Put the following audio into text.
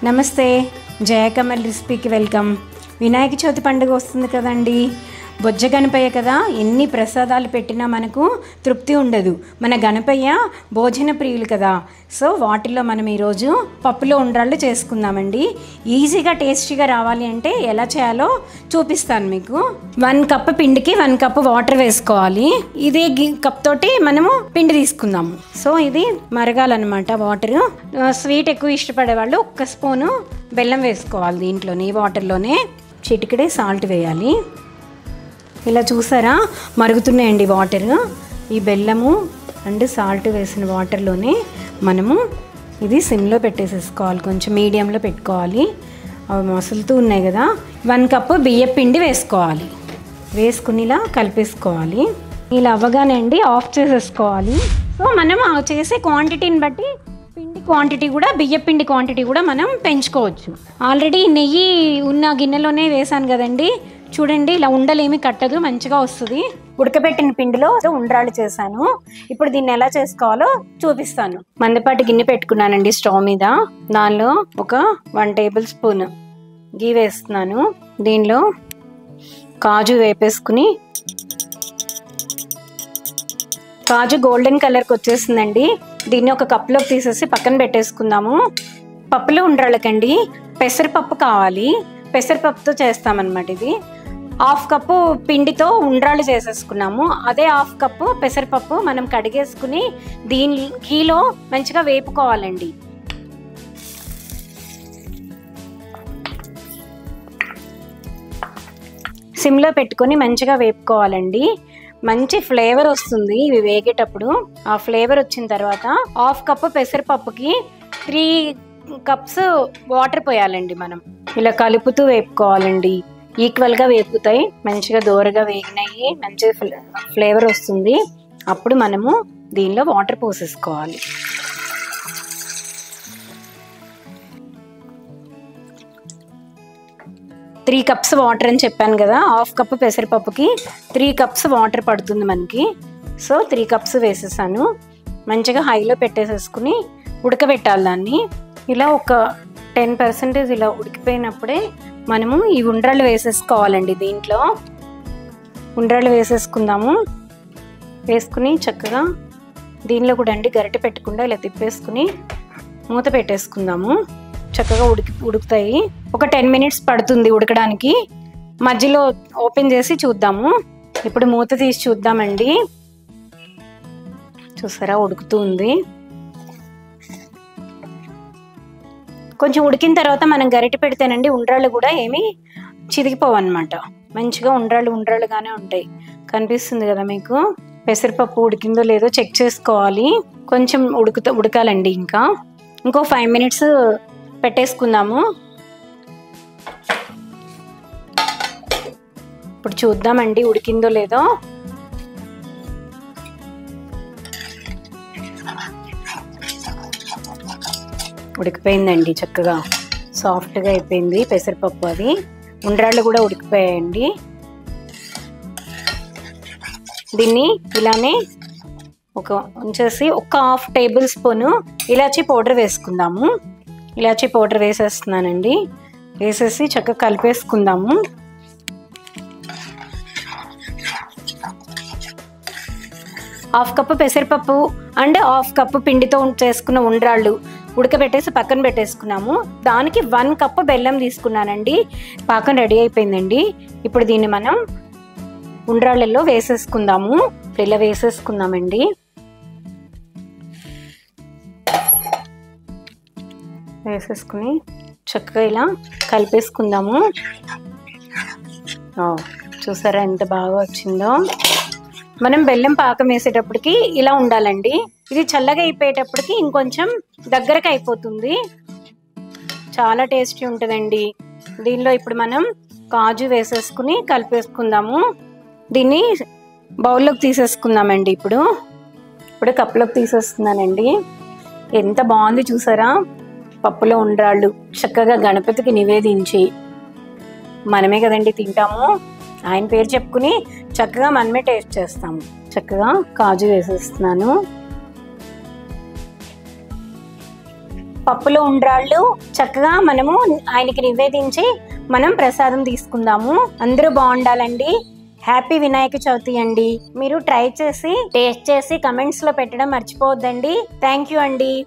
నమస్తే, జయకమల్ రెసిపీకి వెల్కమ్. వినాయక చవితి పండుగ వస్తుంది కదండి. బొజ్జ గణపయ్య కదా, ఎన్ని ప్రసాదాలు పెట్టినా మనకు తృప్తి ఉండదు. మన గణపయ్య భోజన ప్రియులు కదా. సో వాటిల్లో మనం ఈరోజు పప్పులో ఉండ్రాళ్ళు చేసుకుందామండి. ఈజీగా టేస్టీగా రావాలి అంటే ఎలా చేయాలో చూపిస్తాను మీకు. 1 కప్ పిండికి 1 కప్ వాటర్ వేసుకోవాలి. ఇదే కప్ తోటి మనము పిండి తీసుకుందాము. సో ఇది మరగాలన్నమాట వాటర్. స్వీట్ ఎక్కువ ఇష్టపడే వాళ్ళు 1 స్పూను బెల్లం వేసుకోవాలి దీంట్లోనే, ఈ వాటర్లోనే. చిటికెడే సాల్ట్ వేయాలి. ఇలా చూసారా మరుగుతున్నాయండి వాటర్. ఈ బెల్లము అండ్ సాల్ట్ వేసిన వాటర్లోనే మనము ఇది సిమ్లో పెట్టేసేసుకోవాలి, కొంచెం మీడియంలో పెట్టుకోవాలి. అవి మసులుతూ ఉన్నాయి కదా. 1 కప్పు బియ్యం పిండి వేసుకోవాలి. వేసుకుని ఇలా కలిపేసుకోవాలి. ఇలా అవ్వగానే అండి ఆఫ్ చేసేసుకోవాలి. సో మనం చేసే క్వాంటిటీని బట్టి పిండి క్వాంటిటీ కూడా, బియ్యం పిండి క్వాంటిటీ కూడా మనం పెంచుకోవచ్చు. ఆల్రెడీ నెయ్యి ఉన్న గిన్నెలోనే వేసాను కదండి. చూడండి, ఇలా ఉండలేమి కట్టదు, మంచిగా వస్తుంది. ఉడకబెట్టిన పిండిలో ఉండ్రాళ్ళు చేశాను. ఇప్పుడు దీన్ని ఎలా చేసుకోవాలో చూపిస్తాను. మందపాటి గిన్నె పెట్టుకున్నానండి స్టవ్ మీద. దానిలో ఒక 1 టేబుల్ స్పూన్ గీ వేస్తున్నాను. దీనిలో కాజు వేపేసుకుని, కాజు గోల్డెన్ కలర్కి వచ్చేసిందండి. దీన్ని ఒక కప్లోకి తీసేసి పక్కన పెట్టేసుకుందాము. పప్పులో ఉండ్రాళ్ళకండి పెసరపప్పు కావాలి. పెసరపప్పుతో చేస్తామన్నమాట ఇది. 1/2 కప్పు పిండితో ఉండ్రాళ్ళు చేసేసుకున్నాము. అదే 1/2 కప్పు పెసరపప్పు మనం కడిగేసుకుని దీని గీలో మంచిగా వేపుకోవాలండి. సిమ్లో పెట్టుకొని మంచిగా వేపుకోవాలండి. మంచి ఫ్లేవర్ వస్తుంది ఇవి వేగేటప్పుడు. ఆ ఫ్లేవర్ వచ్చిన తర్వాత 1/2 కప్పు పెసరపప్పుకి 3 కప్స్ వాటర్ పోయాలండి. మనం ఇలా కలుపుతూ వేపుకోవాలండి. ఈక్వల్గా వేపుతాయి, మంచిగా దోరగా వేగినాయి, మంచి ఫ్లేవర్ వస్తుంది. అప్పుడు మనము దీనిలో వాటర్ పోసేసుకోవాలి. త్రీ కప్స్ వాటర్ అని చెప్పాను కదా. 1/2 కప్పు పెసరపప్పుకి 3 కప్స్ వాటర్ పడుతుంది మనకి. సో 3 కప్స్ వేసేసాను. మంచిగా హైలో పెట్టేసేసుకుని ఉడకబెట్టాలి దాన్ని. ఇలా ఒక 10% ఇలా ఉడికిపోయినప్పుడే మనము ఈ ఉండ్రాళ్ళు వేసేసుకోవాలండి. దీంట్లో ఉండ్రాళ్ళు వేసేసుకుందాము. వేసుకుని చక్కగా దీనిలో కూడా అండి గరిటె పెట్టకుండా ఇలా తిప్పేసుకుని మూత పెట్టేసుకుందాము. చక్కగా ఉడుకుతాయి. ఒక 10 మినిట్స్ పడుతుంది ఉడకడానికి. మధ్యలో ఓపెన్ చేసి చూద్దాము. ఇప్పుడు మూత తీసి చూద్దామండి. చూసారా ఉడుకుతూ ఉంది. కొంచెం ఉడికిన తర్వాత మనం గరిటె పెడితేనండి ఉండ్రాళ్ళు కూడా ఏమీ చిరిగిపోవన్నమాట. మంచిగా ఉండ్రాళ్ళుగానే ఉంటాయి. కనిపిస్తుంది కదా మీకు. పెసరపప్పు ఉడికిందో లేదో చెక్ చేసుకోవాలి. కొంచెం ఉడకాలండి. ఇంకో 5 మినిట్స్ పెట్టేసుకుందాము. ఇప్పుడు చూద్దామండి ఉడికిందో లేదో. ఉడికిపోయిందండి, చక్కగా సాఫ్ట్గా అయిపోయింది పెసరపప్పు. అది ఉండ్రాళ్ళు కూడా ఉడికిపోయాయండి. దీన్ని ఇలానే ఉంచేసి ఒక 1/2 టేబుల్ స్పూను ఇలాచీ పౌడర్ వేసుకుందాము. ఇలాచీ పౌడర్ వేసేస్తున్నానండి. వేసేసి చక్కగా కలిపేసుకుందాము. హాఫ్ కప్పు పెసరపప్పు అండ్ 1/2 కప్పు పిండితో చేసుకున్న ఉండ్రాళ్ళు ఉడకబెట్టేసి పక్కన పెట్టేసుకున్నాము. దానికి 1 కప్పు బెల్లం తీసుకున్నానండి. పాకం రెడీ అయిపోయిందండి. ఇప్పుడు దీన్ని మనం ఉండ్రాళ్ళల్లో వేసేసుకుందాము. ఇలా వేసేసుకుందామండి. వేసేసుకుని చక్కగా ఇలా కలిపేసుకుందాము. చూసారా ఎంత బాగా వచ్చిందో. మనం బెల్లం పాకం వేసేటప్పటికి ఇలా ఉండాలండి. ఇది చల్లగా అయిపోయేటప్పటికి ఇంకొంచెం దగ్గరకు అయిపోతుంది. చాలా టేస్టీ ఉంటుందండి. దీనిలో ఇప్పుడు మనం కాజు వేసేసుకుని కలిపేసుకుందాము. దీన్ని బౌల్లోకి తీసేసుకుందామండి. ఇప్పుడు కప్లోకి తీసేస్తున్నానండి. ఎంత బాగుంది చూసారా. పప్పులో ఉండ్రాళ్ళు చక్కగా గణపతికి నివేదించి మనమే కదండి తింటాము. ఆయన పేరు చెప్పుకుని చక్కగా మనమే టేస్ట్ చేస్తాము. చక్కగా కాజు వేసేస్తున్నాను. పప్పులో ఉండ్రాళ్ళు చక్కగా మనము ఆయనకి నివేదించి మనం ప్రసాదం తీసుకుందాము. అందరూ బాగుండాలండి. హ్యాపీ వినాయక చవితి అండి. మీరు ట్రై చేసి టేస్ట్ చేసి కమెంట్స్లో పెట్టడం మర్చిపోవద్దండి. థ్యాంక్ యూ అండి.